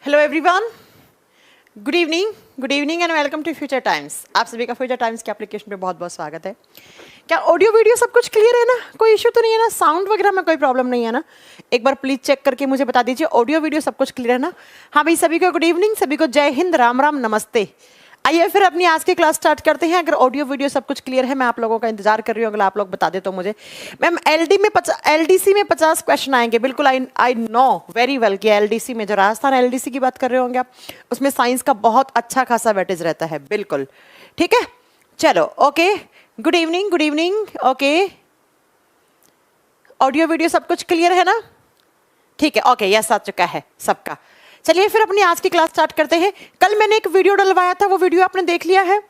Hello everyone, good evening and welcome to future times. आप सभी का फ्यूचर टाइम्स के एप्लीकेशन पे बहुत बहुत स्वागत है। क्या ऑडियो वीडियो सब कुछ क्लियर है ना? कोई इशू तो नहीं है ना? साउंड वगैरह में कोई प्रॉब्लम नहीं है ना? एक बार प्लीज चेक करके मुझे बता दीजिए, ऑडियो वीडियो सब कुछ क्लियर है ना? हाँ भाई, सभी को गुड इवनिंग, सभी को जय हिंद, राम राम, नमस्ते। आइए फिर अपनी आज की क्लास स्टार्ट करते हैं। अगर ऑडियो वीडियो सब कुछ क्लियर है, मैं आप लोगों का इंतजार कर रही हूँ। अगर आप लोग बता दे तो मुझे। मैम एलडीसी में 50 क्वेश्चन आएंगे। बिल्कुल आई नो वेरी वेल कि एलडीसी में, जो राजस्थान एलडीसी की बात कर रहे होंगे आप, उसमें साइंस का बहुत अच्छा खासा वेटेज रहता है। बिल्कुल ठीक है, चलो okay. Good evening okay. Audio video सब कुछ क्लियर है ना? ठीक है, ओके, यस आ चुका है सबका। चलिए फिर अपनी आज की क्लास स्टार्ट करते हैं। कल मैंने एक वीडियो डलवाया था, वो वीडियो आपने देख लिया है?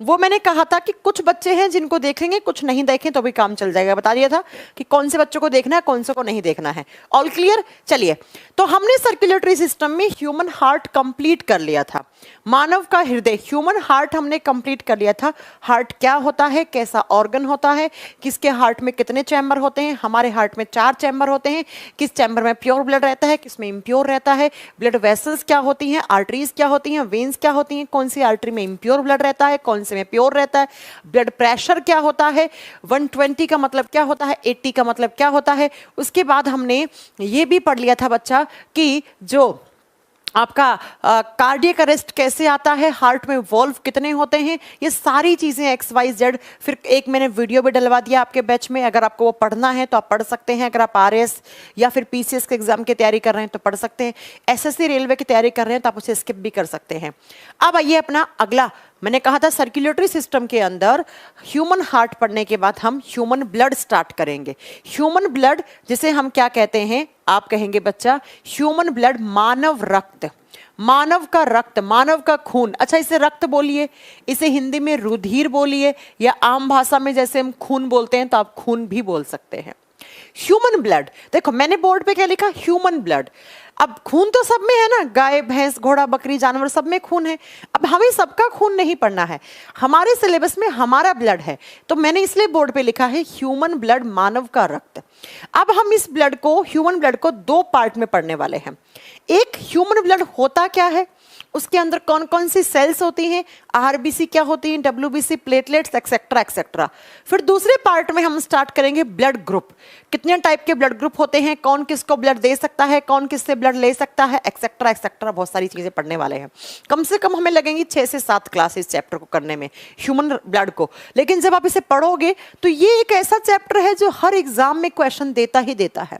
वो मैंने कहा था कि कुछ बच्चे हैं जिनको देखेंगे, कुछ नहीं देखें तो भी काम चल जाएगा। बता दिया था कि कौन से बच्चों को देखना है, कौन से को नहीं देखना है। All clear? चलिए, तो हमने सर्कुलेटरी सिस्टम में ह्यूमन हार्ट कंप्लीट कर लिया था। मानव का हृदय, ह्यूमन हार्ट हमने कंप्लीट कर लिया था। हार्ट क्या होता है, कैसा ऑर्गन होता है, किसके हार्ट में कितने चैम्बर होते हैं? हमारे हार्ट में 4 चैम्बर होते हैं। किस चैम्बर में प्योर ब्लड रहता है, किस में इम्प्योर रहता है? ब्लड वेसल्स क्या होती हैं, आर्टरीज क्या होती हैं, वेन्स क्या होती हैं, कौन सी आर्टरी में इम्प्योर ब्लड रहता है, कौन से में प्योर रहता है? ब्लड प्रेशर क्या होता है? 120 का मतलब क्या होता है, 80 का मतलब क्या होता है? उसके बाद हमने ये भी पढ़ लिया था बच्चा कि जो आपका कार्डियक अरेस्ट कैसे आता है, हार्ट में वॉल्व कितने होते हैं, ये सारी चीजें XYZ। फिर एक मैंने वीडियो भी डलवा दिया आपके बैच में। अगर आपको वो पढ़ना है तो आप पढ़ सकते हैं। अगर आप आरएस या फिर पीसीएस के एग्जाम की तैयारी कर रहे हैं तो पढ़ सकते हैं। एसएससी रेलवे की तैयारी कर रहे हैं तो आप उसे स्किप भी कर सकते हैं। अब आइए अपना अगला, मैंने कहा था सर्कुलेटरी सिस्टम के अंदर ह्यूमन हार्ट पढ़ने के बाद हम ह्यूमन ब्लड स्टार्ट करेंगे। ह्यूमन ब्लड जिसे हम क्या कहते हैं, आप कहेंगे बच्चा ह्यूमन ब्लड, मानव रक्त, मानव का रक्त, मानव का खून। अच्छा, इसे रक्त बोलिए, इसे हिंदी में रुधिर बोलिए, या आम भाषा में जैसे हम खून बोलते हैं तो आप खून भी बोल सकते हैं। ह्यूमन ब्लड, देखो मैंने बोर्ड पे क्या लिखा, ह्यूमन ब्लड। अब खून तो सब में है ना, गाय भैंस घोड़ा बकरी जानवर सब में खून है। अब हमें सबका खून नहीं पढ़ना है, हमारे सिलेबस में हमारा ब्लड है, तो मैंने इसलिए बोर्ड पे लिखा है ह्यूमन ब्लड, मानव का रक्त। अब हम इस ब्लड को, ह्यूमन ब्लड को 2 पार्ट में पढ़ने वाले हैं। एक, ह्यूमन ब्लड होता क्या है, उसके अंदर कौन कौन सी सेल्स होती हैं, आरबीसी क्या होती हैं, डब्ल्यूबीसी, प्लेटलेट्स, एक्सेट्रा एक्सेट्रा। फिर दूसरे पार्ट में हम स्टार्ट करेंगे ब्लड ग्रुप, कितने टाइप के ब्लड ग्रुप होते हैं, कौन किसको ब्लड दे सकता है, कौन किससे ब्लड ले सकता है, एक्सेट्रा एक्सेट्रा। बहुत सारी चीजें पढ़ने वाले हैं। कम से कम हमें लगेंगी 6 से 7 क्लास इस चैप्टर को करने में, ह्यूमन ब्लड को। लेकिन जब आप इसे पढ़ोगे तो ये एक ऐसा चैप्टर है जो हर एग्जाम में क्वेश्चन देता ही देता है।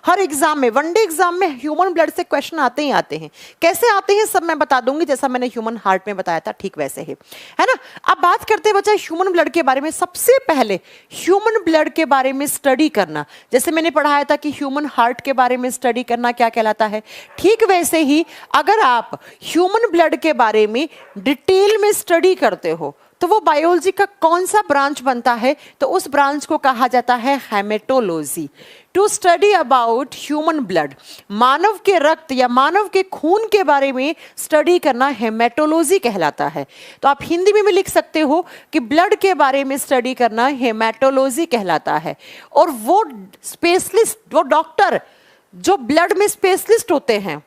हर एग्जाम में, वनडे एग्जाम में ह्यूमन ब्लड से क्वेश्चन आते ही आते हैं। कैसे आते हैं सब मैं बता दूंगी, जैसा मैंने ह्यूमन हार्ट में बताया था ठीक वैसे ही, है ना। अब बात करते हैं बच्चा ह्यूमन ब्लड के बारे में। सबसे पहले ह्यूमन ब्लड के बारे में स्टडी करना, जैसे मैंने पढ़ाया था कि ह्यूमन हार्ट के बारे में स्टडी करना क्या कहलाता है, ठीक वैसे ही अगर आप ह्यूमन ब्लड के बारे में डिटेल में स्टडी करते हो तो वो बायोलॉजी का कौन सा ब्रांच बनता है, तो उस ब्रांच को कहा जाता है haematology. To study about human blood, मानव के रक्त या मानव के खून के बारे में स्टडी करना हेमेटोलॉजी कहलाता है। तो आप हिंदी में भी लिख सकते हो कि ब्लड के बारे में स्टडी करना हेमेटोलॉजी कहलाता है। और वो स्पेशलिस्ट, वो डॉक्टर जो ब्लड में स्पेशलिस्ट होते हैं,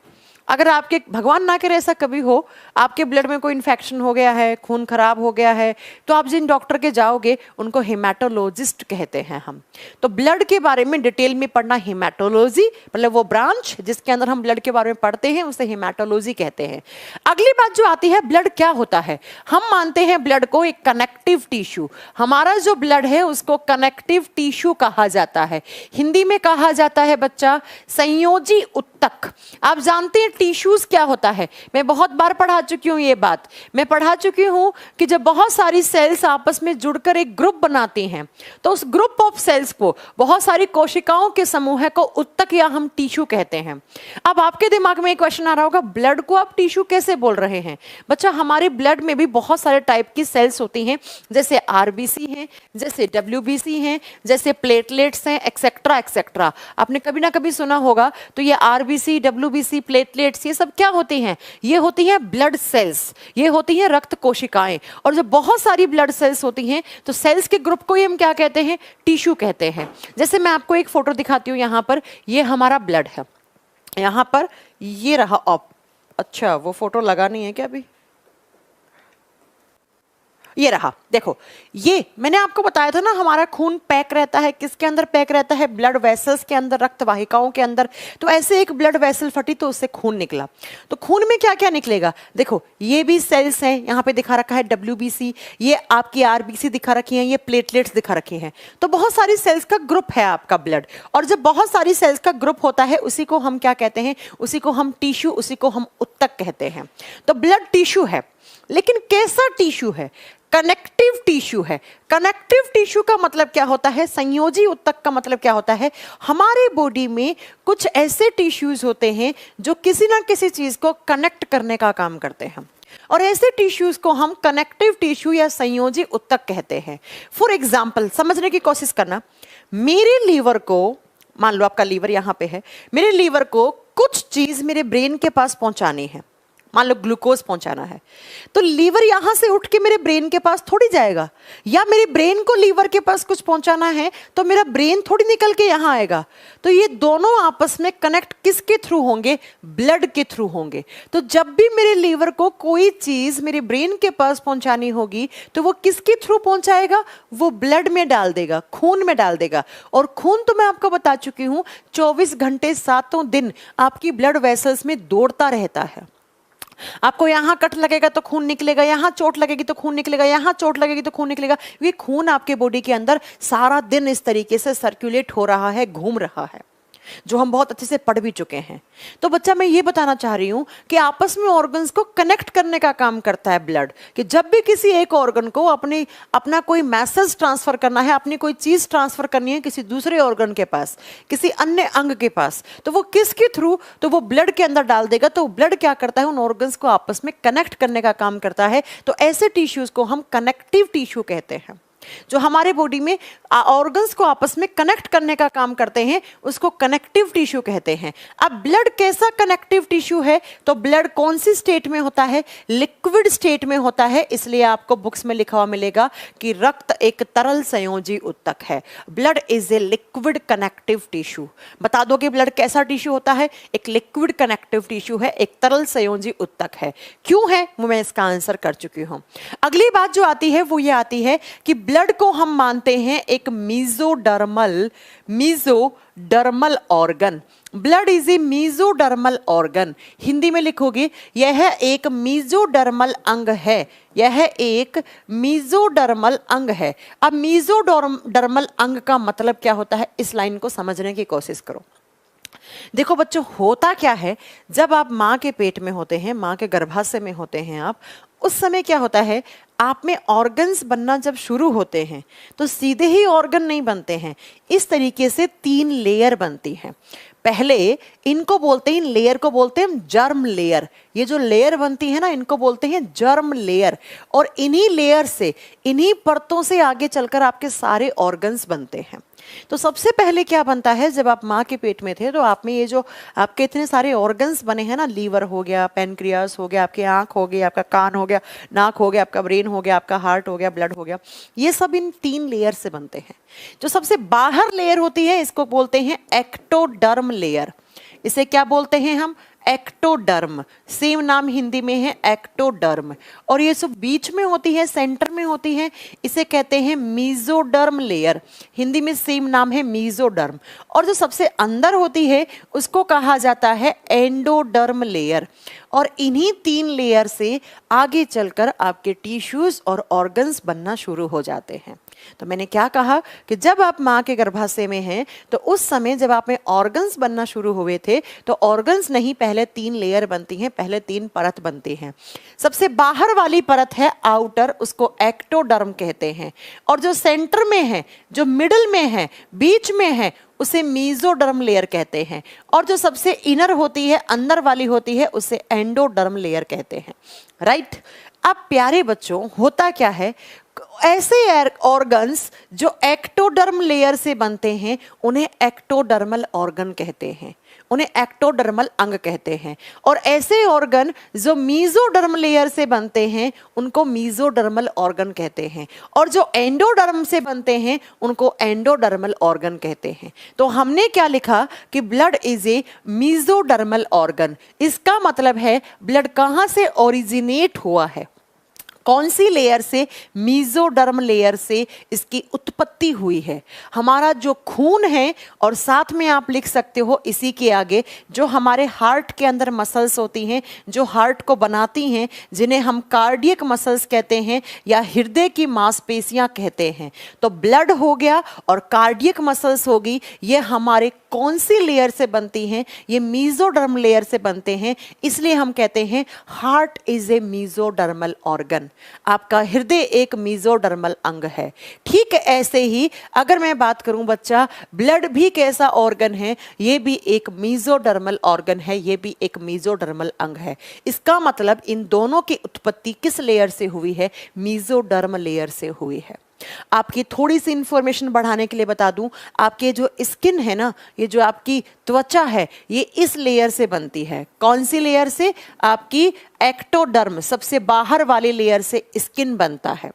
अगर आपके, भगवान ना करे ऐसा कभी हो, आपके ब्लड में कोई इन्फेक्शन हो गया है, खून खराब हो गया है, तो आप जिन डॉक्टर के जाओगे उनको हेमेटोलॉजिस्ट कहते हैं हम। तो ब्लड के बारे में डिटेल में पढ़ना हेमेटोलॉजी, मतलब वो ब्रांच जिसके अंदर हम ब्लड के बारे में पढ़ते हैं उसे हेमेटोलॉजी कहते हैं। अगली बात जो आती है, ब्लड क्या होता है। हम मानते हैं ब्लड को एक कनेक्टिव टिश्यू। हमारा जो ब्लड है उसको कनेक्टिव टिश्यू कहा जाता है। हिंदी में कहा जाता है बच्चा संयोजी उत्तक। आप जानते हैं टिश्यूज क्या होता है, मैं बहुत बार पढ़ा चुकी हूं ये बात। मैं पढ़ा चुकी हूं कि जब बहुत सारी सेल्स आपस में जुड़कर एक ग्रुप बनाती हैं तो उस ग्रुप ऑफ सेल्स को, बहुत सारी कोशिकाओं के समूह को उत्तक या हम टिश्यू कहते हैं। अब आपके दिमाग में एक क्वेश्चन आ रहा होगा, ब्लड को आप टिश्यू कैसे बोल रहे हैं? बच्चा, हमारे ब्लड में भी बहुत सारे टाइप की सेल्स होती हैं, जैसे आरबीसी हैं, जैसे डब्ल्यूबीसी हैं, जैसे प्लेटलेट्स हैं, एक्सेट्रा एक्सेट्रा। आपने कभी ना कभी सुना होगा। तो ये आरबीसी, डब्ल्यूबीसी, प्लेटलेट्स, ये सब क्या होती हैं? ये होती हैं ब्लड सेल्स, ये होती हैं रक्त कोशिकाएं। और जब बहुत सारी ब्लड सेल्स होती हैं तो सेल्स के ग्रुप को ही हम क्या कहते हैं? टिश्यू कहते हैं। जैसे मैं आपको एक फोटो दिखाती हूँ, यहाँ पर ये हमारा ब्लड है, यहाँ पर ये रहा अच्छा, वो फोटो लगा नहीं है क्या अभी? ये रहा, देखो, ये मैंने आपको बताया था ना, हमारा खून पैक रहता है, किसके अंदर पैक रहता है? ब्लड वेसल्स के अंदर, रक्त वाहिकाओं के अंदर। तो ऐसे एक ब्लड वेसल फटी तो उससे खून निकला। तो खून में क्या क्या निकलेगा? देखो, ये भी सेल्स हैं, यहाँ पे दिखा रखा है WBC, ये आपकी RBC दिखा रखी है, ये प्लेटलेट्स दिखा रखी हैं। तो बहुत सारी सेल्स का ग्रुप है आपका ब्लड, और जब बहुत सारी सेल्स का ग्रुप होता है उसी को हम क्या कहते हैं? उसी को हम टिश्यू, उसी को हम उत्तक कहते हैं। तो ब्लड टिश्यू है, लेकिन कैसा टिश्यू है? कनेक्टिव टिश्यू है। कनेक्टिव टिश्यू का मतलब क्या होता है? संयोजी उत्तक का मतलब क्या होता है? हमारे बॉडी में कुछ ऐसे टिश्यूज होते हैं जो किसी ना किसी चीज को कनेक्ट करने का काम करते हैं, और ऐसे टिश्यूज को हम कनेक्टिव टिश्यू या संयोजी उत्तक कहते हैं। फॉर एग्जाम्पल, समझने की कोशिश करना, मेरे लीवर को, मान लो आपका लीवर यहाँ पे है, मेरे लीवर को कुछ चीज मेरे ब्रेन के पास पहुंचानी है, मान लो ग्लूकोज पहुंचाना है, तो लीवर यहां से उठ के मेरे ब्रेन के पास थोड़ी जाएगा, या मेरे ब्रेन को लीवर के पास कुछ पहुंचाना है तो मेरा ब्रेन थोड़ी निकल के यहां आएगा। तो ये दोनों आपस में कनेक्ट किसके थ्रू होंगे? ब्लड के थ्रू होंगे। तो जब भी मेरे लीवर को कोई चीज मेरे ब्रेन के पास पहुंचानी होगी तो वो किसके थ्रू पहुंचाएगा? वो ब्लड में डाल देगा, खून में डाल देगा। और खून तो मैं आपको बता चुकी हूं 24 घंटे 7 दिन आपकी ब्लड वेसल्स में दौड़ता रहता है। आपको यहां कट लगेगा तो खून निकलेगा, यहां चोट लगेगी तो खून निकलेगा, यहां चोट लगेगी तो खून निकलेगा। ये खून आपके बॉडी के अंदर सारा दिन इस तरीके से सर्कुलेट हो रहा है, घूम रहा है, जो हम बहुत अच्छे से पढ़ भी चुके हैं। तो बच्चा, मैं ये बताना चाह रही हूं कि आपस में ऑर्गन्स को कनेक्ट करने का काम करता है ब्लड, कि जब भी किसी एक ऑर्गन को अपना कोई मैसेज ट्रांसफर करना है, अपनी कोई चीज ट्रांसफर करनी है किसी दूसरे ऑर्गन के पास, किसी अन्य अंग के पास, तो वो किसके थ्रू? तो वो ब्लड के अंदर डाल देगा। तो ब्लड क्या करता है? उन ऑर्गन्स को आपस में कनेक्ट करने का काम करता है। तो ऐसे टिश्यूज को हम कनेक्टिव टिश्यू कहते हैं, जो हमारे बॉडी में ऑर्गन्स को आपस में कनेक्ट करने का काम करते हैं, उसको कनेक्टिव टिश्यू कहते हैं। अब ब्लड कैसा कनेक्टिव टिश्यू है? तो ब्लड कौन सी स्टेट में होता है? लिक्विड स्टेट में होता है। इसलिए आपको बुक्स में लिखा हुआ मिलेगा कि रक्त एक तरल संयोजी उत्तक है। Blood is a liquid connective tissue. बता दो कि ब्लड कैसा टिश्यू होता है? एक लिक्विड कनेक्टिव टिश्यू है, एक तरल संयोजी उत्तक है। क्यों है वो मैं इसका आंसर कर चुकी हूं। अगली बात जो आती है वो ये आती है कि ब्लड को हम मानते हैं एक mesodermal organ. Blood is a mesodermal organ. Hindi में लिखोगे, यह एक मीजोडर्मल अंग है, यह एक मीजोडर्मल अंग है। अब मीजोडर्मल अंग का मतलब क्या होता है? इस लाइन को समझने की कोशिश करो। देखो बच्चों, होता क्या है, जब आप माँ के पेट में होते हैं, माँ के गर्भाशय में होते हैं आप, उस समय क्या होता है, आप में ऑर्गन्स बनना जब शुरू होते हैं तो सीधे ही ऑर्गन नहीं बनते हैं, इस तरीके से 3 लेयर बनती हैं। पहले इनको बोलते हैं, इन लेयर को बोलते हैं जर्म लेयर। ये जो लेयर बनती है ना, इनको बोलते हैं जर्म लेयर। और इन्हीं लेयर से, इन्हीं परतों से आगे चलकर आपके सारे ऑर्गन्स बनते हैं। तो सबसे पहले क्या बनता है, जब आप माँ के पेट में थे तो आप में ये जो आपके इतने सारे ऑर्गन्स बने हैं ना, लीवर हो गया, पेनक्रियास हो गया, आपकी आंख हो गई, आपका कान हो गया, नाक हो गया, आपका ब्रेन हो गया, आपका हार्ट हो गया, ब्लड हो गया, ये सब इन 3 लेयर से बनते हैं। जो सबसे बाहर लेयर होती है इसको बोलते हैं एक्टोडर्म लेयर। इसे क्या बोलते हैं हम? एक्टोडर्म। सेम नाम हिंदी में है एक्टोडर्म। और ये सब बीच में होती है, सेंटर में होती है, इसे कहते हैं मीजोडर्म लेयर। हिंदी में सेम नाम है मीजोडर्म। और जो सबसे अंदर होती है उसको कहा जाता है एंडोडर्म लेयर। और इन्हीं 3 लेयर से आगे चलकर आपके टिश्यूज और ऑर्गन्स बनना शुरू हो जाते हैं। तो मैंने क्या कहा कि जब आप माँ के गर्भाशय में हैं तो उस समय जब आप में ऑर्गन्स बनना शुरू हुए थे तो ऑर्गन्स नहीं, पहले 3 लेयर बनती हैं, पहले 3 परत बनती हैं। सबसे बाहर वाली परत है आउटर, उसको एक्टोडर्म कहते हैं। और जो सेंटर में है, जो मिडल में है, बीच में है, उसे मीजोडर्म लेयर कहते हैं। और जो सबसे इनर होती है, अंदर वाली होती है, उसे एंडोडर्म लेयर कहते हैं। राइट? अब प्यारे बच्चों, होता क्या है, ऐसे ऑर्गन्स जो एक्टोडर्म लेयर से बनते हैं उन्हें एक्टोडर्मल ऑर्गन कहते हैं, उन्हें एक्टोडर्मल अंग कहते हैं। और ऐसे ऑर्गन जो मीजोडर्म लेयर से बनते हैं उनको मीजोडर्मल ऑर्गन कहते हैं, और जो एंडोडर्म से बनते हैं उनको एंडोडर्मल ऑर्गन कहते हैं। तो हमने क्या लिखा कि blood is a mesodermal organ. इसका मतलब है ब्लड कहाँ से ओरिजिनेट हुआ है, कौन सी लेयर से, मीजोडर्म लेयर से इसकी उत्पत्ति हुई है। हमारा जो खून है, और साथ में आप लिख सकते हो इसी के आगे जो हमारे हार्ट के अंदर मसल्स होती हैं जो हार्ट को बनाती हैं, जिन्हें हम कार्डियक मसल्स कहते हैं या हृदय की मांसपेशियां कहते हैं। तो ब्लड हो गया और कार्डियक मसल्स होगी, ये हमारे कौन सी लेयर से बनती हैं, ये मीजोडर्म लेयर से बनते हैं। इसलिए हम कहते हैं heart is a mesodermal organ, आपका हृदय एक मीजोडर्मल अंग है। ठीक ऐसे ही अगर मैं बात करूं बच्चा, ब्लड भी कैसा ऑर्गन है, ये भी एक मीजोडर्मल ऑर्गन है, ये भी एक मीजोडर्मल अंग है। इसका मतलब इन दोनों की उत्पत्ति किस लेयर से हुई है, मीजोडर्म लेयर से हुई है। आपकी थोड़ी सी इंफॉर्मेशन बढ़ाने के लिए बता दूं, आपके जो स्किन है ना, ये जो आपकी त्वचा है, ये इस लेयर से बनती है। कौन सी लेयर से, आपकी एक्टोडर्म, सबसे बाहर वाली लेयर से स्किन बनता है।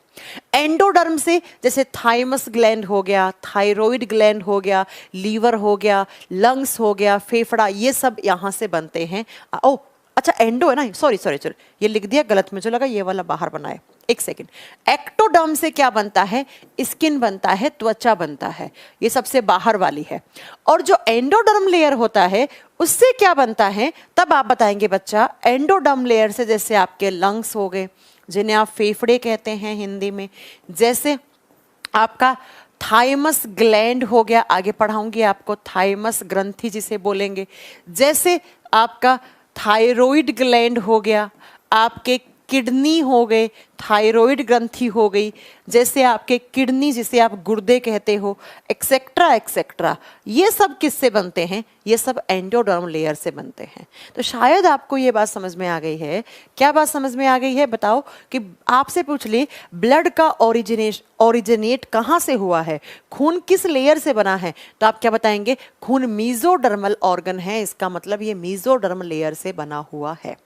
एंडोडर्म से जैसे थाइमस ग्लैंड हो गया, थायराइड ग्लैंड हो गया, लीवर हो गया, लंग्स हो गया, फेफड़ा, ये सब यहां से बनते हैं। ओ अच्छा, एंडो है ना, सॉरी सॉरी सॉरी, ये लिख दिया गलत, मुझे लगा ये वाला बाहर बना है, एक सेकेंड। एक्टोडर्म से क्या बनता है, स्किन बनता है, त्वचा बनता है, ये सबसे बाहर वाली है। और जो एंडोडर्म लेयर होता है उससे क्या बनता है, तब आप बताएंगे बच्चा। एंडोडर्म लेयर से जैसे आपके लंग्स हो गए, जिन्हें आप फेफड़े कहते हैं हिंदी में, जैसे आपका थाइमस ग्लैंड हो गया, आगे पढ़ाऊंगी आपको, थाइमस ग्रंथि जिसे बोलेंगे, जैसे आपका थायराइड ग्लैंड हो गया, आपके किडनी हो गए, थायराइड ग्रंथि हो गई, जैसे आपके किडनी जिसे आप गुर्दे कहते हो, एक्सेट्रा एक्सेट्रा। ये सब किससे बनते हैं, ये सब एंडोडर्म लेयर से बनते हैं। तो शायद आपको ये बात समझ में आ गई है। क्या बात समझ में आ गई है बताओ, कि आपसे पूछ ले ब्लड का ओरिजिनेट कहाँ से हुआ है, खून किस लेयर से बना है, तो आप क्या बताएंगे, खून मीजोडर्मल ऑर्गन है, इसका मतलब ये मीजोडर्म लेयर से बना हुआ है।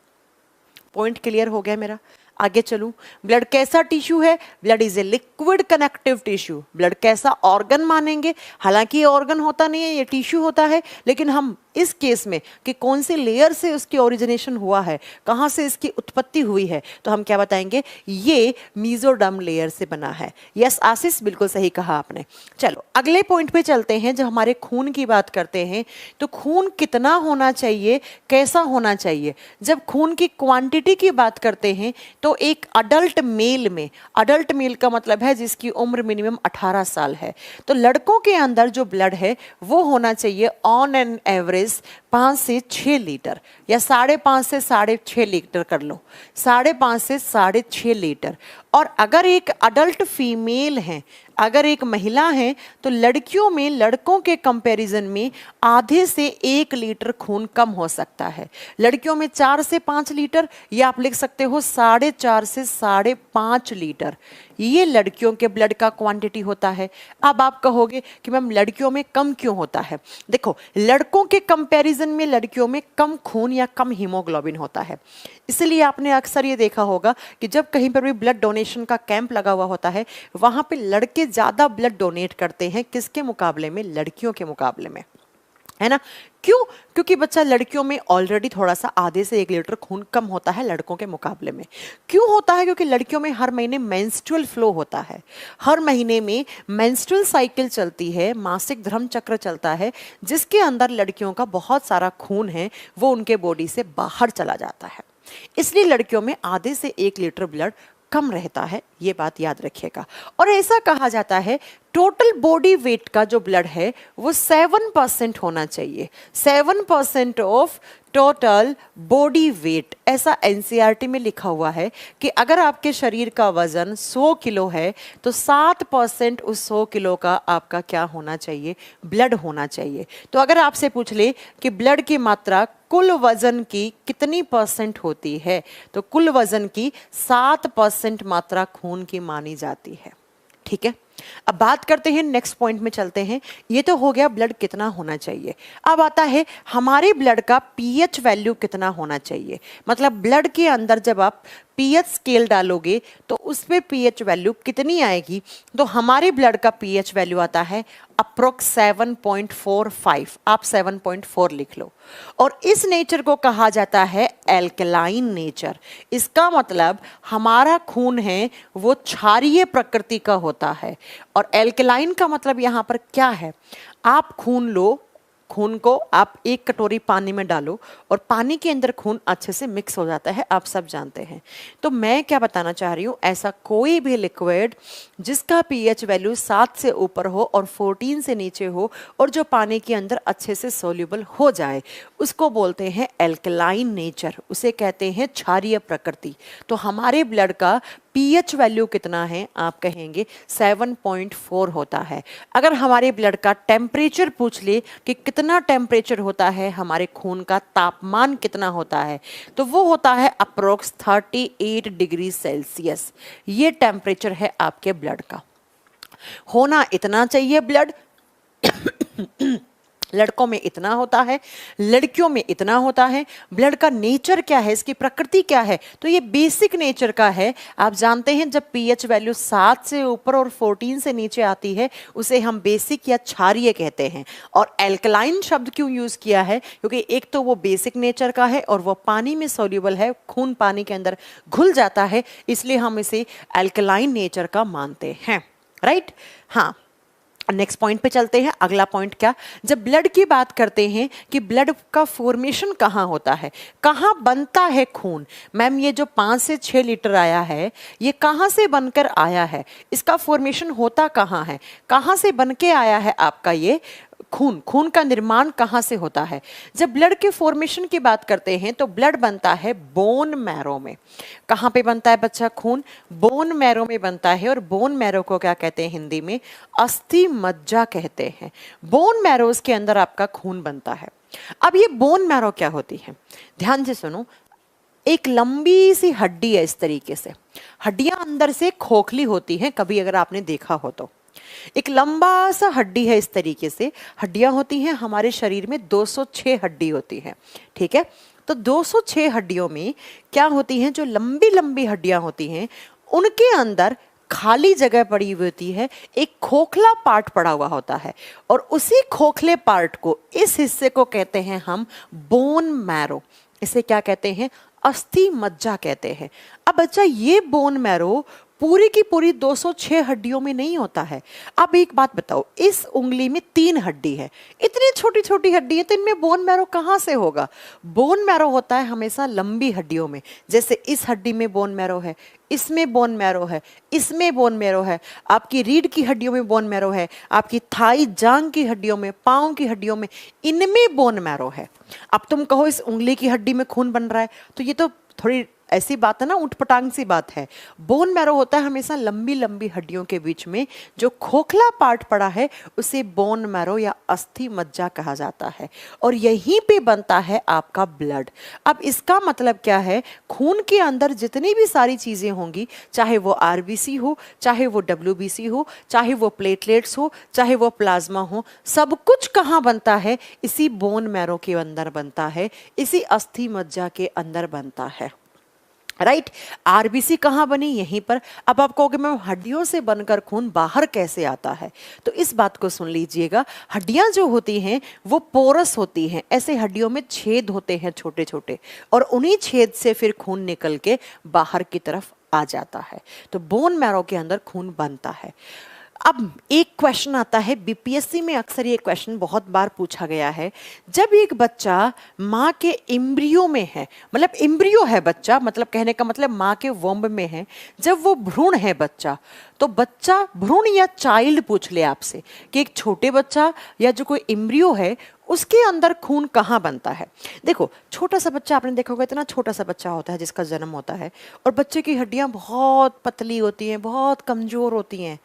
पॉइंट क्लियर हो गया मेरा, आगे चलूं। ब्लड कैसा टिश्यू है, blood is a liquid connective tissue. Blood कैसा ऑर्गन मानेंगे, हालांकि ये ऑर्गन होता नहीं है, ये टिश्यू होता है, लेकिन हम इस केस में कि कौन सी लेयर से उसकी ओरिजिनेशन हुआ है, कहाँ से इसकी उत्पत्ति हुई है, तो हम क्या बताएंगे, ये मीजोडर्म लेयर से बना है। यस आशीष, बिल्कुल सही कहा आपने। चलो अगले पॉइंट पे चलते हैं। जब हमारे खून की बात करते हैं तो खून कितना होना चाहिए, कैसा होना चाहिए। जब खून की क्वांटिटी की बात करते हैं तो एक अडल्ट मेल में, अडल्ट मेल का मतलब है जिसकी उम्र मिनिमम 18 साल है, तो लड़कों के अंदर जो ब्लड है वो होना चाहिए ऑन एन एवरेज 5 से 6 लीटर, या 5.5 से 6.5 लीटर कर लो, 5.5 से 6.5 लीटर। और अगर एक अडल्ट फीमेल है, अगर एक महिला है, तो लड़कियों में लड़कों के कंपैरिजन में आधे से 1 लीटर खून कम हो सकता है। लड़कियों में 4 से 5 लीटर, या आप लिख सकते हो 4.5 से 5.5 लीटर, ये लड़कियों के ब्लड का क्वांटिटी होता है। अब आप कहोगे कि मैम लड़कियों में कम क्यों होता है। देखो, लड़कों के कंपैरिजन में लड़कियों में कम खून या कम हीमोग्लोबिन होता है, इसलिए आपने अक्सर ये देखा होगा कि जब कहीं पर भी ब्लड डोनेशन का कैंप लगा हुआ होता है, वहां पे लड़के ज्यादा ब्लड डोनेट करते हैं, किसके मुकाबले में, लड़कियों के मुकाबले में, है ना। क्यों, क्योंकि बच्चा लड़कियों में ऑलरेडी थोड़ा सा आधे से 1 लीटर खून कम होता है लड़कों के मुकाबले में। क्यों होता है, क्योंकि लड़कियों में हर महीने मेंस्ट्रुअल फ्लो होता है, हर महीने में मेंस्ट्रुअल साइकिल चलती है, मासिक धर्म चक्र चलता है, जिसके अंदर लड़कियों का बहुत सारा खून है वो उनके बॉडी से बाहर चला जाता है, इसलिए लड़कियों में आधे से 1 लीटर ब्लड कम रहता है, ये बात याद रखिएगा। और ऐसा कहा जाता है टोटल बॉडी वेट का जो ब्लड है वो 7% होना चाहिए, 7% ऑफ टोटल बॉडी वेट। ऐसा एनसीईआरटी में लिखा हुआ है कि अगर आपके शरीर का वजन 100 किलो है तो 7% उस 100 किलो का आपका क्या होना चाहिए, ब्लड होना चाहिए। तो अगर आपसे पूछ ले कि ब्लड की मात्रा कुल वजन की कितनी परसेंट होती है? तो कुल वजन की 7% मात्रा खून की मानी जाती है। ठीक है, अब बात करते हैं, नेक्स्ट पॉइंट में चलते हैं। ये तो हो गया ब्लड कितना होना चाहिए। अब आता है हमारे ब्लड का पीएच वैल्यू कितना होना चाहिए। मतलब ब्लड के अंदर जब आप पीएच स्केल डालोगे तो उसमें पीएच वैल्यू कितनी आएगी। तो हमारे ब्लड का पीएच वैल्यू आता है अप्रोक्स 7.45। आप 7.4 लिख लो। और इस नेचर को कहा जाता है एल्कलाइन नेचर। इसका मतलब हमारा खून है वो क्षारीय प्रकृति का होता है। और एल्कलाइन का मतलब यहां पर क्या है, आप खून लो, खून को आप एक कटोरी पानी में डालो और पानी के अंदर खून अच्छे से मिक्स हो जाता है, आप सब जानते हैं। तो मैं क्या बताना चाह रही हूँ, ऐसा कोई भी लिक्विड जिसका पीएच वैल्यू 7 से ऊपर हो और 14 से नीचे हो और जो पानी के अंदर अच्छे से सोल्यूबल हो जाए, उसको बोलते हैं एल्कलाइन नेचर, उसे कहते हैं क्षारीय प्रकृति। तो हमारे ब्लड का पीएच वैल्यू कितना है, आप कहेंगे 7.4 होता है। अगर हमारे ब्लड का टेम्परेचर पूछ ले कि कितना टेम्परेचर होता है, हमारे खून का तापमान कितना होता है, तो वो होता है अप्रोक्स 38 डिग्री सेल्सियस। ये टेम्परेचर है आपके ब्लड का। होना इतना चाहिए ब्लड लड़कों में इतना होता है, लड़कियों में इतना होता है। ब्लड का नेचर क्या है, इसकी प्रकृति क्या है, तो ये बेसिक नेचर का है। आप जानते हैं जब पीएच वैल्यू 7 से ऊपर और 14 से नीचे आती है उसे हम बेसिक या क्षारीय कहते हैं। और एल्कलाइन शब्द क्यों यूज किया है, क्योंकि एक तो वो बेसिक नेचर का है और वो पानी में सोल्यूबल है, खून पानी के अंदर घुल जाता है, इसलिए हम इसे एल्कलाइन नेचर का मानते हैं। राइट, हाँ। नेक्स्ट पॉइंट पे चलते हैं। अगला पॉइंट क्या, जब ब्लड की बात करते हैं कि ब्लड का फॉर्मेशन कहाँ होता है, कहाँ बनता है खून। मैम ये जो 5 से 6 लीटर आया है ये कहाँ से बनकर आया है, इसका फॉर्मेशन होता कहाँ है, कहाँ से बन के आया है आपका ये खून, खून का निर्माण कहाँ से होता है। जब ब्लड के फॉर्मेशन की बात करते हैं तो ब्लड बनता है बोन मैरो में। कहाँ पे बनता है बच्चा खून, बोन मैरो में बनता है। और बोन मैरो को क्या कहते हैं हिंदी में, अस्थि मज्जा कहते हैं। बोन मैरोज के अंदर आपका खून बनता है। अब ये बोन मैरो क्या होती है, ध्यान से सुनो। एक लंबी सी हड्डी है, इस तरीके से हड्डियां अंदर से खोखली होती हैं, कभी अगर आपने देखा हो तो। एक लंबा सा हड्डी है, इस तरीके से हड्डियां होती हैं। हमारे शरीर में 206 हड्डी होती है, ठीक है। तो 206 हड्डियों में क्या होती हैं, जो लंबी लंबी हड्डियां होती हैं उनके अंदर खाली जगह पड़ी हुई होती है, एक खोखला पार्ट पड़ा हुआ होता है। और उसी खोखले पार्ट को, इस हिस्से को कहते हैं हम बोन मैरो। इसे क्या कहते हैं, अस्थि मज्जा कहते हैं। अब बच्चा ये बोन मैरो पूरी की पूरी 206 हड्डियों में नहीं होता है। अब एक बात बताओ, इस उंगली में 3 हड्डी है, इतनी छोटी छोटी हड्डी है, तो इनमें बोन मैरो कहाँ से होगा। बोन मैरो होता है हमेशा लंबी हड्डियों में। जैसे इस हड्डी में बोन मैरो है, इसमें बोन मैरो है, इसमें बोन मैरो है, आपकी रीढ़ की हड्डियों में बोन मैरो है, आपकी थाई जांग की हड्डियों में, पाँव की हड्डियों में, इनमें बोन मैरो है। अब तुम कहो इस उंगली की हड्डी में खून बन रहा है, तो ये तो थोड़ी ऐसी बात है ना, उठपटांग सी बात है। बोन मैरो होता है हमेशा लंबी लंबी हड्डियों के बीच में जो खोखला पार्ट पड़ा है, उसे बोन मैरो या अस्थि मज्जा कहा जाता है। और यहीं पे बनता है आपका ब्लड। अब इसका मतलब क्या है, खून के अंदर जितनी भी सारी चीजें होंगी, चाहे वो आरबीसी हो, चाहे वो डब्ल्यूबीसी हो, चाहे वो प्लेटलेट्स हो, चाहे वो प्लाज्मा हो, सब कुछ कहाँ बनता है, इसी बोन मैरो के अंदर बनता है, इसी अस्थि मज्जा के अंदर बनता है। राइट, आरबीसी कहाँ बनी, यहीं पर। अब आप कहोगे मैम हड्डियों से बनकर खून बाहर कैसे आता है, तो इस बात को सुन लीजिएगा। हड्डियां जो होती हैं वो पोरस होती हैं, ऐसे हड्डियों में छेद होते हैं छोटे छोटे, और उन्हीं छेद से फिर खून निकल के बाहर की तरफ आ जाता है। तो बोन मैरो के अंदर खून बनता है। अब एक क्वेश्चन आता है, बीपीएससी में अक्सर ये क्वेश्चन बहुत बार पूछा गया है। जब एक बच्चा माँ के इम्ब्रियो में है, मतलब इम्ब्रियो है बच्चा, मतलब कहने का मतलब माँ के वोम्ब में है, जब वो भ्रूण है बच्चा, तो बच्चा भ्रूण या चाइल्ड पूछ ले आपसे कि एक छोटे बच्चा या जो कोई इम्ब्रियो है उसके अंदर खून कहाँ बनता है। देखो छोटा सा बच्चा, आपने देखा होगा इतना छोटा सा बच्चा होता है जिसका जन्म होता है, और बच्चे की हड्डियाँ बहुत पतली होती हैं, बहुत कमजोर होती हैं।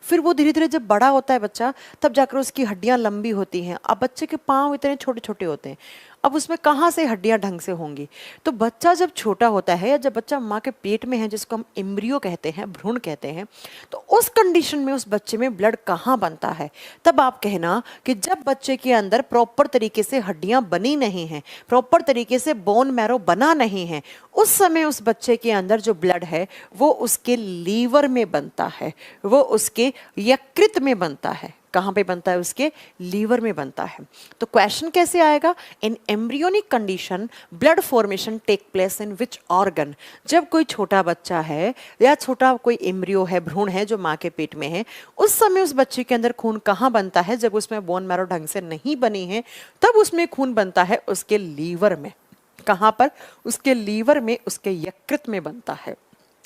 फिर वो धीरे धीरे जब बड़ा होता है बच्चा, तब जाकर उसकी हड्डियां लंबी होती हैं। अब बच्चे के पाँव इतने छोटे छोटे होते हैं। अब उसमें कहाँ से हड्डियां ढंग से होंगी? तो बच्चा जब छोटा होता है या जब बच्चा माँ के पेट में है, जिसको हम एम्ब्रियो कहते हैं, भ्रूण कहते हैं, तो उस कंडीशन में उस बच्चे में ब्लड कहाँ बनता है? तब आप कहना कि जब बच्चे के अंदर प्रॉपर तरीके से हड्डियां बनी नहीं हैं, प्रॉपर तरीके से बोन मैरो बना नहीं है, उस समय उस बच्चे के अंदर जो ब्लड है वो उसके लीवर में बनता है, वो उसके यकृत में बनता है। कहाँ पे बनता है? उसके लीवर में बनता है। तो क्वेश्चन कैसे आएगा? In embryonic condition blood formation take place in which organ? जब कोई छोटा बच्चा है या छोटा कोई एम्ब्रियो है, भ्रूण है जो माँ के पेट में है, उस समय उस बच्चे के अंदर खून कहाँ बनता है? जब उसमें बोन मैरो ढंग से नहीं बनी है, तब उसमें खून बनता है उसके लीवर में। कहाँ पर? उसके लीवर में, उसके यकृत में बनता है।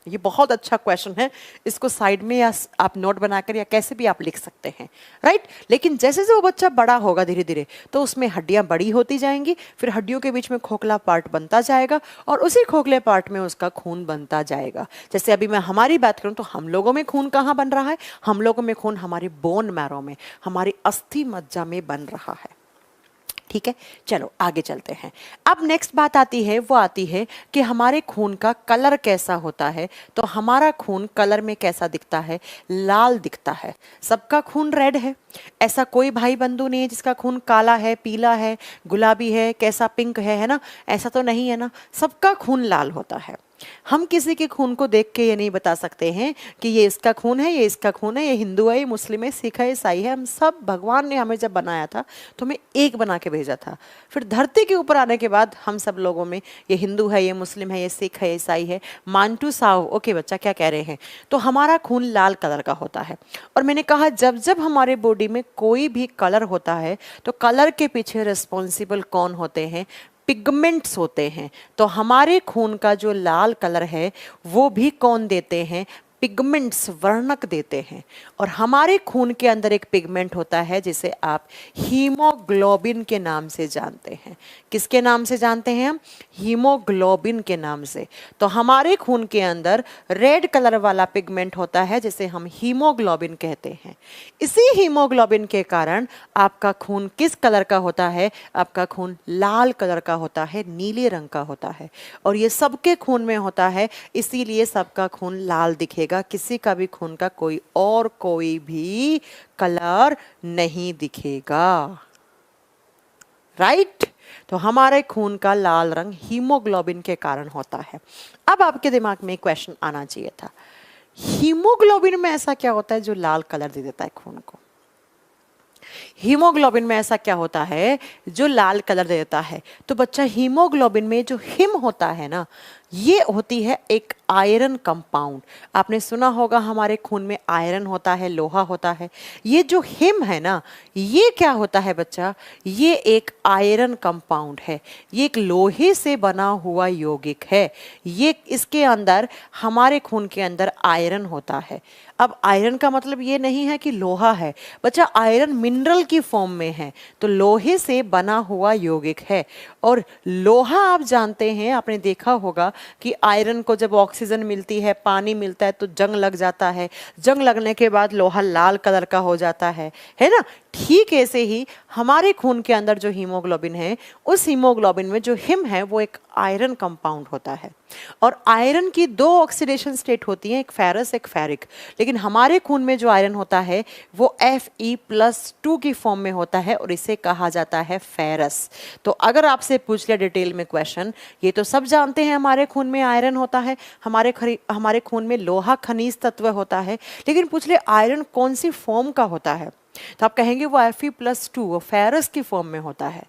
ये बहुत अच्छा क्वेश्चन है, इसको साइड में या आप नोट बनाकर या कैसे भी आप लिख सकते हैं, राइट। लेकिन जैसे जैसे वो बच्चा बड़ा होगा धीरे धीरे, तो उसमें हड्डियां बड़ी होती जाएंगी, फिर हड्डियों के बीच में खोखला पार्ट बनता जाएगा और उसी खोखले पार्ट में उसका खून बनता जाएगा। जैसे अभी मैं हमारी बात करूं तो हम लोगों में खून कहाँ बन रहा है? हम लोगों में खून हमारी बोन मैरो में, हमारी अस्थि मज्जा में बन रहा है। ठीक है, चलो आगे चलते हैं। अब नेक्स्ट बात आती है, वो आती है कि हमारे खून का कलर कैसा होता है। तो हमारा खून कलर में कैसा दिखता है? लाल दिखता है। सबका खून रेड है, ऐसा कोई भाई बंधु नहीं है जिसका खून काला है, पीला है, गुलाबी है, कैसा पिंक है ना? ऐसा तो नहीं है ना, सबका खून लाल होता है। हम किसी के खून को देख के ये नहीं बता सकते हैं कि ये इसका खून है, ये इसका खून है, ये हिंदू है, ये मुस्लिम है, सिख है, ईसाई है। हम सब, भगवान ने हमें जब बनाया था तो हमें एक बना के भेजा था। फिर धरती के ऊपर आने के बाद हम सब लोगों में ये हिंदू है, ये मुस्लिम है, ये सिख है, ईसाई है, मानटू साव, ओके बच्चा क्या कह रहे हैं? तो हमारा खून लाल कलर का होता है। और मैंने कहा जब जब हमारे बॉडी में कोई भी कलर होता है तो कलर के पीछे रिस्पॉन्सिबल कौन होते हैं? पिगमेंट्स होते हैं। तो हमारे खून का जो लाल कलर है वो भी कौन देते हैं? पिगमेंट्स, वर्णक देते हैं। और हमारे खून के अंदर एक पिगमेंट होता है जिसे आप हीमोग्लोबिन के नाम से जानते हैं। किसके नाम से जानते हैं हम? हीमोग्लोबिन के नाम से। तो हमारे खून के अंदर रेड कलर वाला पिगमेंट होता है जिसे हम हीमोग्लोबिन कहते हैं। इसी हीमोग्लोबिन के कारण आपका खून किस कलर का होता है? आपका खून लाल कलर का होता है, नीले रंग का होता है। और ये सबके खून में होता है, इसीलिए सबका खून लाल दिखेगा। किसी का भी खून का कोई भी कलर नहीं दिखेगा, राइट। तो हमारे खून का लाल रंग हीमोग्लोबिन के कारण होता है। अब आपके दिमाग में क्वेश्चन आना चाहिए था, हीमोग्लोबिन में ऐसा क्या होता है जो लाल कलर दे देता है खून को? हीमोग्लोबिन में ऐसा क्या होता है जो लाल कलर दे देता है? तो बच्चा, हीमोग्लोबिन में जो हिम होता है ना, ये होती है एक आयरन कंपाउंड। आपने सुना होगा हमारे खून में आयरन होता है, लोहा होता है। ये जो हिम है ना, ये क्या होता है बच्चा? ये एक आयरन कंपाउंड है, ये एक लोहे से बना हुआ यौगिक है। ये इसके अंदर, हमारे खून के अंदर आयरन होता है। अब आयरन का मतलब ये नहीं है कि लोहा है बच्चा, आयरन मिनरल की फॉर्म में है, तो लोहे से बना हुआ यौगिक है। और लोहा आप जानते हैं, आपने देखा होगा कि आयरन को जब ऑक्सीजन मिलती है, पानी मिलता है तो जंग लग जाता है, जंग लगने के बाद लोहा लाल कलर का हो जाता है ना? ठीक ऐसे ही हमारे खून के अंदर जो हीमोग्लोबिन है, उस हीमोग्लोबिन में जो हिम है वो एक आयरन कंपाउंड होता है। और आयरन की दो ऑक्सीडेशन स्टेट होती हैं, एक फेरस एक फेरिक। लेकिन हमारे खून में जो आयरन होता है वो Fe+2 की फॉर्म में होता है और इसे कहा जाता है फेरस। तो अगर आपसे पूछ लिया डिटेल में क्वेश्चन, ये तो सब जानते हैं हमारे खून में आयरन होता है, हमारे खून में लोहा खनिज तत्व होता है, लेकिन पूछ ले आयरन कौन सी फॉर्म का होता है? तो आप कहेंगे वो Fe+2, वो फेरस की फॉर्म में होता है।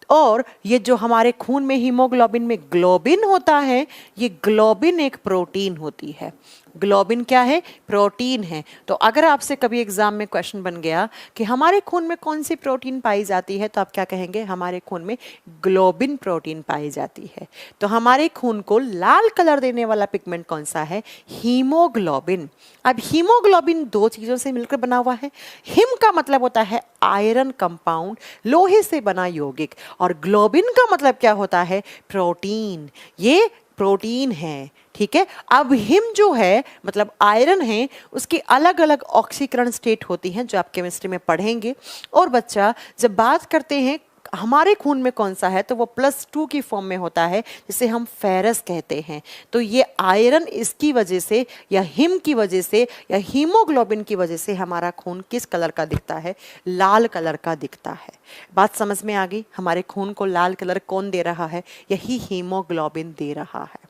और ये जो हमारे खून में हीमोग्लोबिन में ग्लोबिन होता है, ये ग्लोबिन एक प्रोटीन होती है। ग्लोबिन क्या है? प्रोटीन है। तो अगर आपसे कभी एग्जाम में क्वेश्चन बन गया कि हमारे खून में कौन सी प्रोटीन पाई जाती है, तो आप क्या कहेंगे? हमारे खून में ग्लोबिन प्रोटीन पाई जाती है। तो हमारे खून को लाल कलर देने वाला पिगमेंट कौन सा है? हीमोग्लोबिन। अब हीमोग्लोबिन दो चीजों से मिलकर बना हुआ है। हिम का मतलब होता है आयरन कंपाउंड, लोहे से बना यौगिक, और ग्लोबिन का मतलब क्या होता है? प्रोटीन। ये प्रोटीन है, ठीक है। अब हिम जो है मतलब आयरन है, उसकी अलग अलग ऑक्सीकरण स्टेट होती हैं जो आप केमिस्ट्री में पढ़ेंगे। और बच्चा, जब बात करते हैं हमारे खून में कौन सा है, तो वो +2 की फॉर्म में होता है, जिसे हम फेरस कहते हैं। तो ये आयरन इसकी वजह से या हिम की वजह से या हीमोग्लोबिन की वजह से हमारा खून किस कलर का दिखता है, लाल कलर का दिखता है। बात समझ में आ गई? हमारे खून को लाल कलर कौन दे रहा है? यही हीमोग्लोबिन दे रहा है।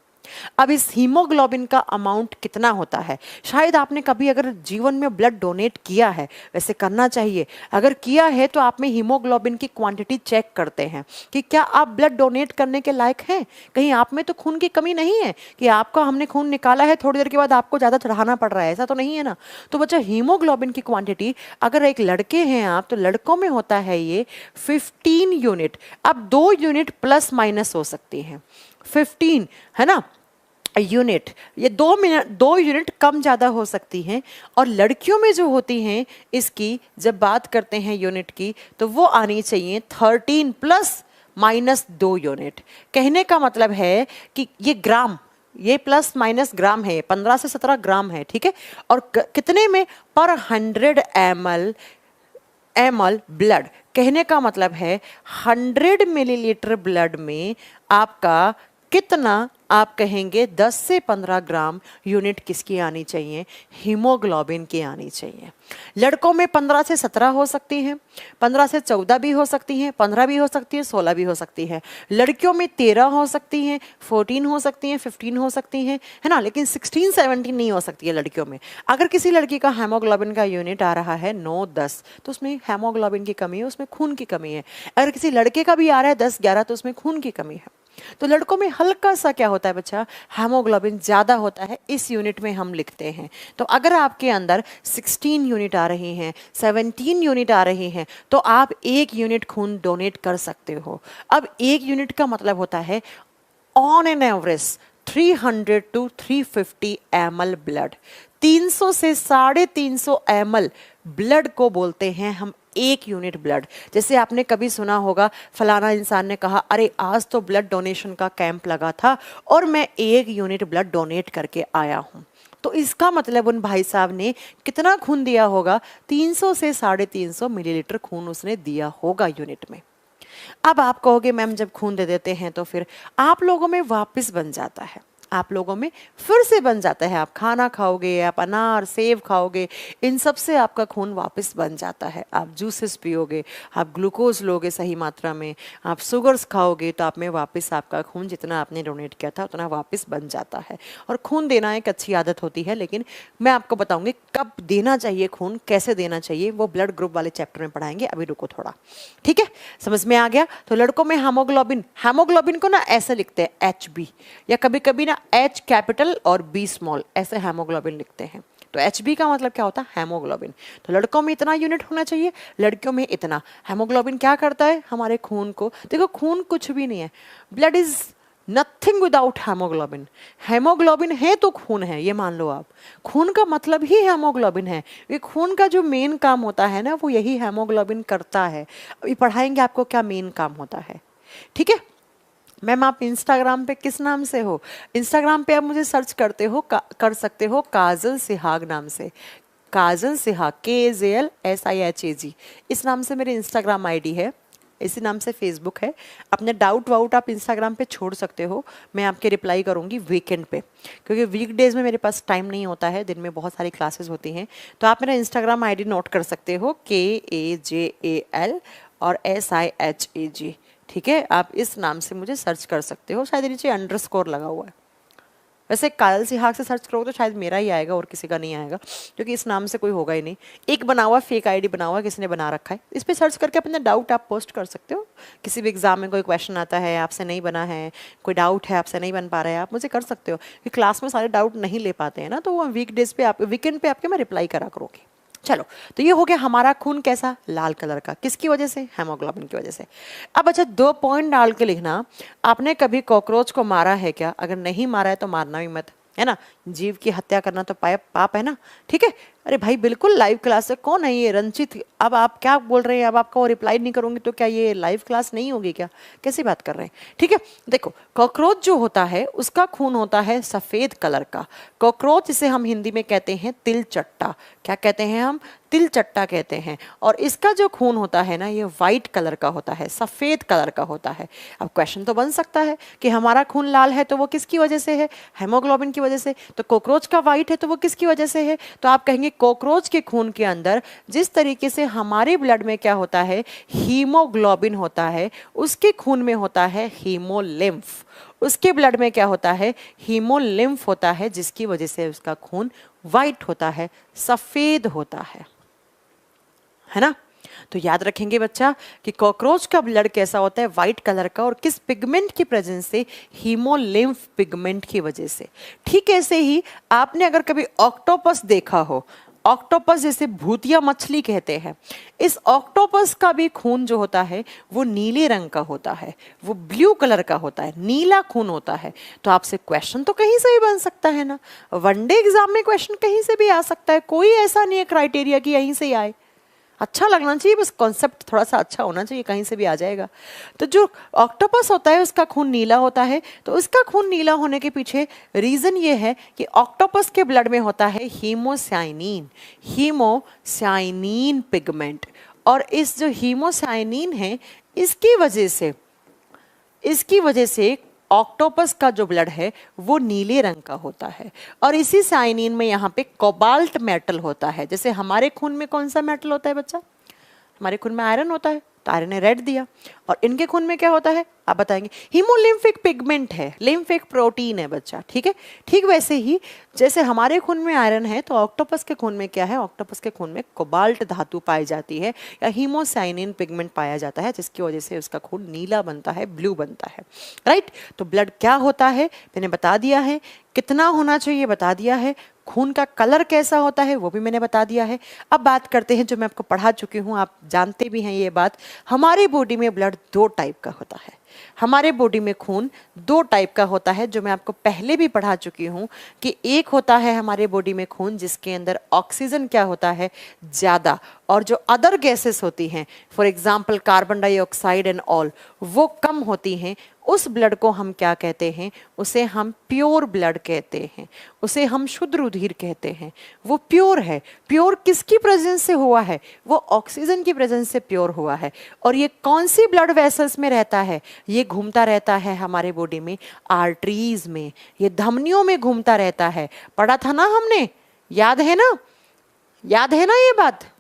अब इस हीमोग्लोबिन का अमाउंट कितना होता है? शायद आपने कभी अगर जीवन में ब्लड डोनेट किया है, वैसे करना चाहिए, अगर किया है तो आप में हीमोग्लोबिन की क्वांटिटी चेक करते हैं कि क्या आप ब्लड डोनेट करने के लायक हैं। कहीं आप में तो खून की कमी नहीं है कि आपका हमने खून निकाला है, थोड़ी देर के बाद आपको ज़्यादा चढ़ाना पड़ रहा है, ऐसा तो नहीं है ना। तो बच्चा हीमोग्लोबिन की क्वांटिटी, अगर एक लड़के हैं आप तो लड़कों में होता है ये 15 यूनिट। अब 2 यूनिट प्लस माइनस हो सकती हैं, 15 है ना यूनिट, ये 2 यूनिट कम ज़्यादा हो सकती हैं। और लड़कियों में जो होती हैं, इसकी जब बात करते हैं यूनिट की, तो वो आनी चाहिए 13 ± 2 यूनिट। कहने का मतलब है कि ये ग्राम, ये प्लस माइनस ग्राम है, 15 से 17 ग्राम है, ठीक है। और कितने में? पर 100 ml ब्लड। कहने का मतलब है 100 मिलीलीटर ब्लड में आपका कितना, आप कहेंगे 10 से 15 ग्राम यूनिट किसकी आनी चाहिए? हीमोग्लोबिन की आनी चाहिए। लड़कों में 15 से 17 हो सकती हैं, 15 से 14 भी हो सकती हैं, 15 भी हो सकती है, 16 भी हो सकती है। लड़कियों में 13 हो सकती हैं, 14 हो सकती हैं, 15 हो सकती हैं, है ना। लेकिन 16 17 नहीं हो सकती है लड़कियों में। अगर किसी लड़की का हेमोग्लोबिन का यूनिट आ रहा है 9 10, तो उसमें हेमोग्लोबिन की कमी है, उसमें खून की कमी है। अगर किसी लड़के का भी आ रहा है 10 11, तो उसमें खून की कमी है। तो लड़कों में हल्का सा क्या होता है बच्चा, हेमोग्लोबिन ज्यादा होता है, इस यूनिट में हम लिखते हैं। तो अगर आपके अंदर 16 यूनिट आ रही हैं, 17 यूनिट आ रही हैं, तो आप 1 यूनिट खून डोनेट कर सकते हो। अब 1 यूनिट का मतलब होता है on an average 300 to 350 ml blood. 300 से 350 ml ब्लड को बोलते हैं हम 1 यूनिट ब्लड। जैसे आपने कभी सुना होगा, फलाना इंसान ने कहा, अरे आज तो ब्लड डोनेशन का कैंप लगा था और मैं 1 यूनिट ब्लड डोनेट करके आया हूँ। तो इसका मतलब उन भाई साहब ने कितना खून दिया होगा? 300 से 350 मिलीलीटर खून उसने दिया होगा यूनिट में। अब आप कहोगे मैम जब खून दे देते हैं तो फिर आप लोगों में वापस बन जाता है, आप लोगों में फिर से बन जाता है। आप खाना खाओगे, आप अनार सेब खाओगे, इन सब से आपका खून वापस बन जाता है। आप जूसेस पियोगे, आप ग्लूकोज लोगे सही मात्रा में, आप शुगर्स खाओगे, तो आप में वापस आपका खून जितना आपने डोनेट किया था उतना वापस बन जाता है। और खून देना एक अच्छी आदत होती है, लेकिन मैं आपको बताऊंगी कब देना चाहिए खून, कैसे देना चाहिए, वो ब्लड ग्रुप वाले चैप्टर में पढ़ाएंगे। अभी रुको थोड़ा, ठीक है, समझ में आ गया। तो लड़कों में हेमोग्लोबिन को ना ऐसे लिखते हैं HB, या कभी कभी ना H कैपिटल और B स्मॉल, ऐसे हेमोग्लोबिन लिखते हैं। तो HB का मतलब क्या होता है? हेमोग्लोबिन। तो लड़कों में इतना यूनिट होना चाहिए, लड़कियों में इतना। हेमोग्लोबिन क्या करता है? हमारे खून को, देखो खून कुछ भी नहीं है, blood is nothing without haemoglobin. Haemoglobin है तो खून है, ये मान लो आप। खून का मतलब ही हेमोग्लोबिन है। ये खून का जो मेन काम होता है ना, वो यही हेमोग्लोबिन करता है। अभी पढ़ाएंगे आपको क्या मेन काम होता है, ठीक है। मैम आप इंस्टाग्राम पे किस नाम से हो? इंस्टाग्राम पे आप मुझे सर्च करते हो, कर सकते हो काजल सिहाग नाम से। काजल सिहाग, KAZLSIHAG, इस नाम से मेरी इंस्टाग्राम आईडी है, इसी नाम से फेसबुक है। अपने डाउट वाउट आप इंस्टाग्राम पे छोड़ सकते हो, मैं आपके रिप्लाई करूँगी वीकेंड पे, क्योंकि वीकडेज में मेरे पास टाइम नहीं होता है, दिन में बहुत सारी क्लासेस होती हैं। तो आप मेरा इंस्टाग्राम आईडी नोट कर सकते हो, KAJAL और SIHAG, ठीक है। आप इस नाम से मुझे सर्च कर सकते हो, शायद नीचे अंडरस्कोर लगा हुआ है। वैसे काजल सिहाग से सर्च करोगे तो शायद मेरा ही आएगा और किसी का नहीं आएगा, क्योंकि इस नाम से कोई होगा ही नहीं। एक बना हुआ फेक आईडी बना हुआ, किसी ने बना रखा है, इस पर सर्च करके अपने डाउट आप पोस्ट कर सकते हो। किसी भी एग्जाम में कोई क्वेश्चन आता है, आपसे नहीं बना है, कोई डाउट है, आपसे नहीं बन पा रहा है, आप मुझे कर सकते हो, क्योंकि क्लास में सारे डाउट नहीं ले पाते हैं ना, तो वो वीकडेज पे आप, वीकेंड पे आपके मैं रिप्लाई करा करोगे। चलो, तो ये हो गया हमारा खून कैसा, लाल कलर का, किसकी वजह से? हेमोग्लोबिन की वजह से। अब अच्छा 2 पॉइंट डाल के लिखना, आपने कभी कॉकरोच को मारा है क्या? अगर नहीं मारा है तो मारना भी मत, है ना। जीव की हत्या करना तो पाप है ना, ठीक है। अरे भाई बिल्कुल लाइव क्लास है। कौन है ये रंजित? अब आप क्या बोल रहे हैं? अब आपका रिप्लाई नहीं करूंगी तो क्या ये लाइव क्लास नहीं होगी क्या? कैसी बात कर रहे हैं? ठीक है, देखो कॉकरोच जो होता है उसका खून होता है सफेद कलर का। कॉकरोच इसे हम हिंदी में कहते हैं तिलचट्टा। क्या कहते हैं हम? तिलचट्टा कहते हैं। और इसका जो खून होता है ना, ये वाइट कलर का होता है, सफेद कलर का होता है। अब क्वेश्चन तो बन सकता है कि हमारा खून लाल है तो वो किसकी वजह से है? हेमोग्लोबिन की वजह से। तो कॉकरोच का वाइट है तो वो किसकी वजह से है? तो आप कहेंगे कॉकरोच के खून के अंदर जिस तरीके से हमारे ब्लड में क्या होता है, हीमोग्लोबिन होता है, उसके खून में होता है हीमोलिम्फ। उसके ब्लड में क्या होता है? हीमोलिम्फ होता है, जिसकी वजह से उसका खून वाइट होता है, सफेद होता है ना? तो याद रखेंगे बच्चा कि कॉकरोच का ब्लड कैसा होता है? वाइट कलर का। और किस पिगमेंट की प्रेजेंस से? हीमोलिम्फ पिगमेंट की वजह से। ठीक ऐसे ही आपने अगर कभी ऑक्टोपस देखा हो, ऑक्टोपस जिसे भूतिया मछली कहते हैं, इस ऑक्टोपस का भी खून जो होता है वो नीले रंग का होता है, वो ब्लू कलर का होता है, नीला खून होता है। तो आपसे क्वेश्चन तो कहीं से भी बन सकता है ना, वनडे एग्जाम में क्वेश्चन कहीं से भी आ सकता है। कोई ऐसा नहीं है क्राइटेरिया कि यहीं से आए। अच्छा लगना चाहिए, बस कॉन्सेप्ट थोड़ा सा अच्छा होना चाहिए, कहीं से भी आ जाएगा। तो जो ऑक्टोपस होता है उसका खून नीला होता है। तो उसका खून नीला होने के पीछे रीजन ये है कि ऑक्टोपस के ब्लड में होता है हीमोसाइनिन, हीमोसाइनिन पिगमेंट। और इस जो हीमोसाइनिन है इसकी वजह से ऑक्टोपस का जो ब्लड है वो नीले रंग का होता है। और इसी साइनिन में यहाँ पे कोबाल्ट मेटल होता है। जैसे हमारे खून में कौन सा मेटल होता है बच्चा? हमारे खून में आयरन होता है, तो आयरन ने रेड दिया। और इनके खून में क्या होता है आप बताएंगे? हीमोलिम्फिक पिगमेंट है, लिम्फिक प्रोटीन है बच्चा। ठीक है, ठीक वैसे ही जैसे हमारे खून में आयरन है तो ऑक्टोपस के खून में क्या है? ऑक्टोपस के खून में कोबाल्ट धातु पाई जाती है या हीमोसाइनिन पिगमेंट पाया जाता है, जिसकी वजह से उसका खून नीला बनता है, ब्लू बनता है। राइट? तो ब्लड क्या होता है मैंने बता दिया है, कितना होना चाहिए बता दिया है, खून का कलर कैसा होता है वो भी मैंने बता दिया है। अब बात करते हैं जो मैं आपको पढ़ा चुकी हूँ, आप जानते भी हैं ये बात। हमारी बॉडी में ब्लड दो टाइप का होता है। हमारे बॉडी में खून दो टाइप का होता है, जो मैं आपको पहले भी पढ़ा चुकी हूँ कि एक होता है हमारे बॉडी में खून जिसके अंदर ऑक्सीजन क्या होता है? ज़्यादा, और जो अदर गैसेस होती हैं, for example carbon dioxide and all, वो कम होती हैं। उस ब्लड को हम क्या कहते हैं? उसे हम प्योर ब्लड कहते हैं, उसे हम शुद्ध रुधिर कहते हैं। वो प्योर है। प्योर किसकी प्रेजेंस से हुआ है? वो ऑक्सीजन की प्रेजेंस से प्योर हुआ है। और ये कौन सी ब्लड वेसल्स में रहता है? ये घूमता रहता है हमारे बॉडी में आर्टरीज में, ये धमनियों में घूमता रहता है। पढ़ा था ना हमने, याद है ना? याद है ना ये बात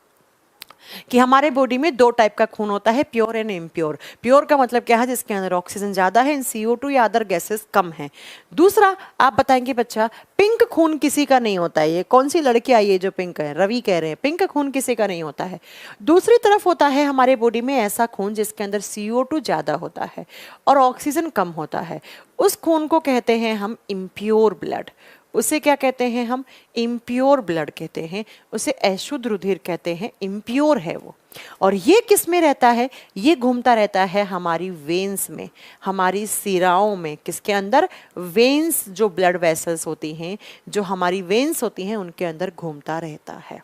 कि हमारे बॉडी में दो टाइप का खून होता है, प्योर एंड इम्प्योर। प्योर का मतलब क्या है? जिसके अंदर ऑक्सीजन ज्यादा है, CO2 या अदर गैसेस कम है। दूसरा आप बताएंगे बच्चा, पिंक खून किसी का नहीं होता है। ये कौन सी लड़की आई है जो पिंक है? रवि कह रहे हैं पिंक खून किसी का नहीं होता है। दूसरी तरफ होता है हमारे बॉडी में ऐसा खून जिसके अंदर CO2 ज्यादा होता है और ऑक्सीजन कम होता है। उस खून को कहते हैं हम इम्प्योर ब्लड। उसे क्या कहते हैं हम? इम्प्योर ब्लड कहते हैं, उसे अशुद्ध रुधिर कहते हैं, इम्प्योर है वो। और ये किस में रहता है? ये घूमता रहता है हमारी वेन्स में, हमारी सिराओं में। किसके अंदर? वेन्स, जो ब्लड वेसल्स होती हैं, जो हमारी वेन्स होती हैं, उनके अंदर घूमता रहता है।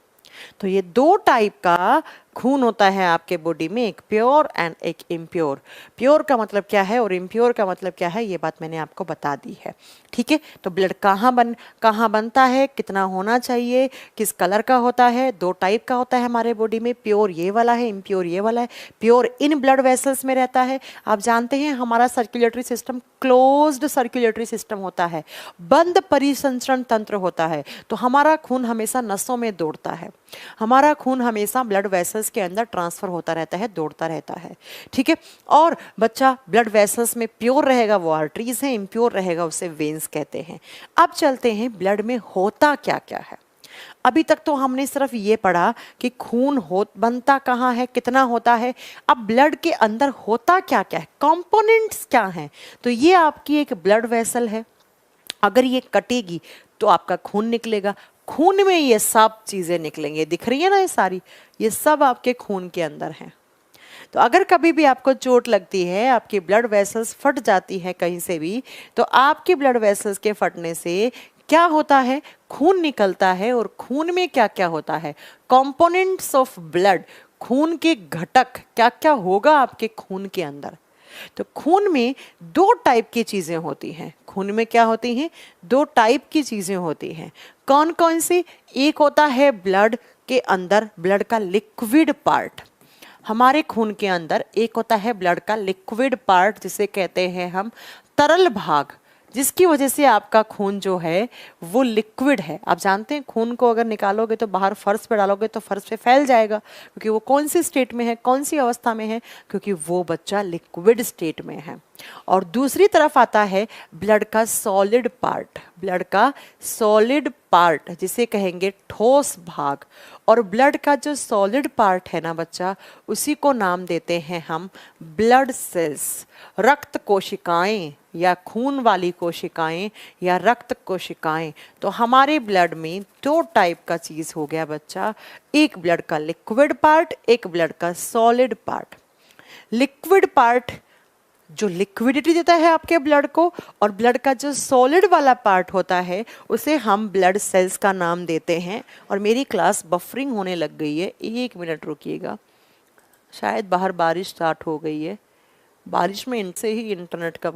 तो ये दो टाइप का खून होता है आपके बॉडी में, एक प्योर एंड एक इम्प्योर। प्योर का मतलब क्या है और इम्प्योर का मतलब क्या है, ये बात मैंने आपको बता दी है। ठीक है, तो ब्लड कहाँ बनता है, कितना होना चाहिए, किस कलर का होता है? दो टाइप का होता है हमारे बॉडी में, प्योर ये वाला है, इम्प्योर ये वाला है। प्योर इन ब्लड वेसल्स में रहता है। आप जानते हैं हमारा circulatory system closed circulatory system होता है, बंद परिसंचरण तंत्र होता है। तो हमारा खून हमेशा नसों में दौड़ता है, हमारा खून हमेशा ब्लड वेसल्स के अंदर ट्रांसफर होता रहता है, दौड़ता रहता है। ठीक है, और बच्चा ब्लड वेसल्स में प्योर रहेगा वो आर्टरीज हैं, इम्प्योर रहेगा उसे वेन्स कहते हैं। अब चलते हैं ब्लड में होता क्या क्या है। अभी तक तो हमने सिर्फ ये पढ़ा कि खून बनता कहाँ है, कितना होता है। अब ब्लड के अंदर होता क्या क्या है, कंपोनेंट्स क्या हैं। तो ये आपकी एक ब्लड वेसल है, अगर ये कटेगी तो आपका खून निकलेगा। खून में ये सब चीजें निकलेंगे, दिख रही है ना ये सारी, ये सब आपके खून के अंदर हैं। तो अगर कभी भी आपको चोट लगती है, आपकी ब्लड वेसल्स फट जाती है कहीं से भी, तो आपकी ब्लड वेसल्स के फटने से क्या होता है, खून निकलता है और खून में क्या क्या होता है, कंपोनेंट्स ऑफ ब्लड, खून के घटक क्या क्या होगा आपके खून के अंदर। तो खून में दो टाइप की चीजें होती हैं, खून में क्या होती हैं, दो टाइप की चीजें होती हैं। कौन कौन सी, एक होता है ब्लड के अंदर, ब्लड का लिक्विड पार्ट, हमारे खून के अंदर एक होता है ब्लड का लिक्विड पार्ट जिसे कहते हैं हम तरल भाग, जिसकी वजह से आपका खून जो है वो लिक्विड है। आप जानते हैं खून को अगर निकालोगे तो बाहर फर्श पे डालोगे तो फर्श पे फैल जाएगा, क्योंकि वो कौन सी स्टेट में है, कौन सी अवस्था में है, क्योंकि वो बच्चा लिक्विड स्टेट में है। और दूसरी तरफ आता है ब्लड का सॉलिड पार्ट, ब्लड का सॉलिड पार्ट जिसे कहेंगे ठोस भाग। और ब्लड का जो सॉलिड पार्ट है ना बच्चा, उसी को नाम देते हैं हम ब्लड सेल्स, रक्त कोशिकाएं या खून वाली कोशिकाएं या रक्त कोशिकाएं। तो हमारे ब्लड में दो टाइप का चीज हो गया बच्चा, एक ब्लड का लिक्विड पार्ट, एक ब्लड का सॉलिड पार्ट। लिक्विड पार्ट जो लिक्विडिटी देता है आपके ब्लड को, और ब्लड का जो सॉलिड वाला पार्ट होता है उसे हम ब्लड सेल्स का नाम देते हैं। और मेरी क्लास बफरिंग होने लग गई है, 1 मिनट रुकिएगा, शायद बाहर बारिश स्टार्ट हो गई है, बारिश में इनसे ही इंटरनेट का